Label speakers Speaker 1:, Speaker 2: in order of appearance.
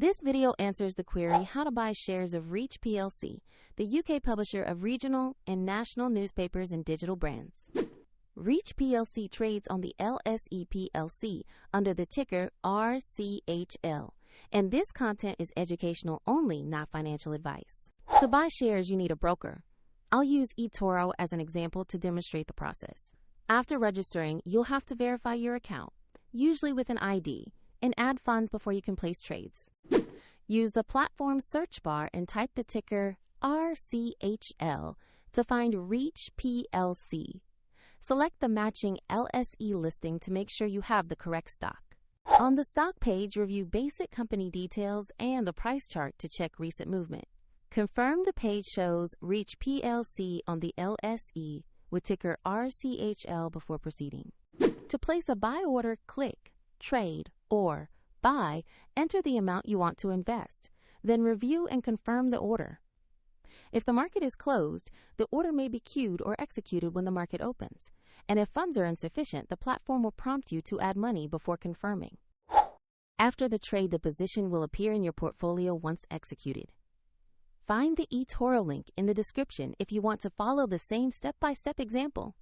Speaker 1: This video answers the query how to buy shares of Reach Plc, the UK publisher of regional and national newspapers and digital brands. Reach Plc trades on the LSE plc under the ticker RCH.L, and this content is educational only, not financial advice. To buy shares, you need a broker. I'll use eToro as an example to demonstrate the process. After registering, you'll have to verify your account, usually with an ID, and add funds before you can place trades. Use the platform search bar and type the ticker RCH.L to find Reach Plc. Select the matching LSE listing to make sure you have the correct stock. On the stock page, review basic company details and a price chart to check recent movement. Confirm the page shows Reach Plc on the LSE with ticker RCH.L before proceeding. To place a buy order, click Trade or Buy, enter the amount you want to invest, then review and confirm the order. If the market is closed, the order may be queued or executed when the market opens, and if funds are insufficient, the platform will prompt you to add money before confirming. After the trade, the position will appear in your portfolio once executed. Find the eToro link in the description if you want to follow the same step-by-step example.